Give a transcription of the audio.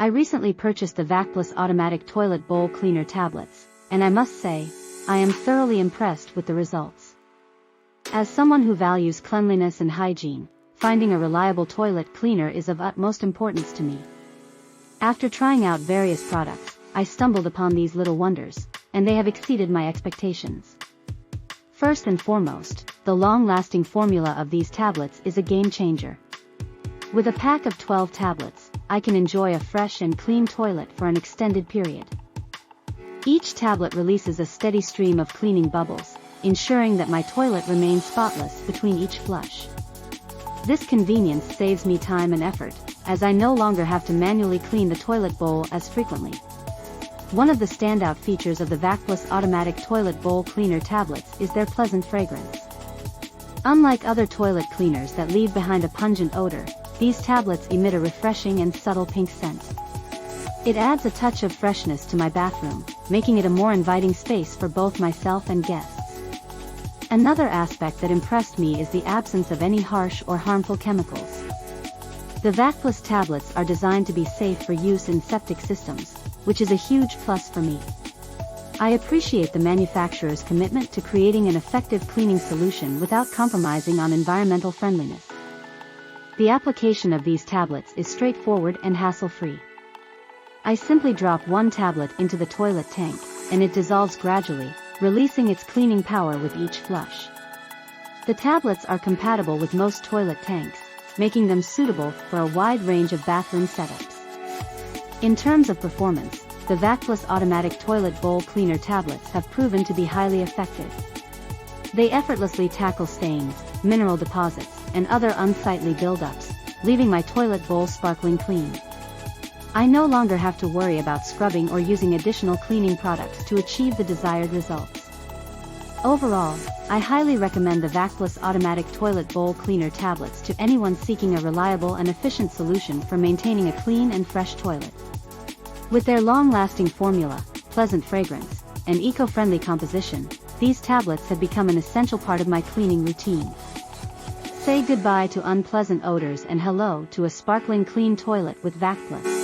I recently purchased the Vacplus automatic toilet bowl cleaner tablets, and I must say, I am thoroughly impressed with the results. As someone who values cleanliness and hygiene, finding a reliable toilet cleaner is of utmost importance to me. After trying out various products, I stumbled upon these little wonders, and they have exceeded my expectations. First and foremost, the long-lasting formula of these tablets is a game changer. With a pack of 12 tablets, I can enjoy a fresh and clean toilet for an extended period. Each tablet releases a steady stream of cleaning bubbles, ensuring that my toilet remains spotless between each flush. This convenience saves me time and effort, as I no longer have to manually clean the toilet bowl as frequently. One of the standout features of the Vacplus automatic toilet bowl cleaner tablets is their pleasant fragrance. Unlike other toilet cleaners that leave behind a pungent odor, these tablets emit a refreshing and subtle pink scent. It adds a touch of freshness to my bathroom, making it a more inviting space for both myself and guests. Another aspect that impressed me is the absence of any harsh or harmful chemicals. The Vacplus tablets are designed to be safe for use in septic systems, which is a huge plus for me. I appreciate the manufacturer's commitment to creating an effective cleaning solution without compromising on environmental friendliness. The application of these tablets is straightforward and hassle-free. I simply drop one tablet into the toilet tank, and it dissolves gradually, releasing its cleaning power with each flush. The tablets are compatible with most toilet tanks, making them suitable for a wide range of bathroom setups. In terms of performance, the Vacplus automatic toilet bowl cleaner tablets have proven to be highly effective. They effortlessly tackle stains, mineral deposits, and other unsightly buildups, leaving my toilet bowl sparkling clean. I no longer have to worry about scrubbing or using additional cleaning products to achieve the desired results. Overall, I highly recommend the Vacplus automatic toilet bowl cleaner tablets to anyone seeking a reliable and efficient solution for maintaining a clean and fresh toilet. With their long-lasting formula, pleasant fragrance, and eco-friendly composition, these tablets have become an essential part of my cleaning routine. Say goodbye to unpleasant odors and hello to a sparkling clean toilet with Vacplus.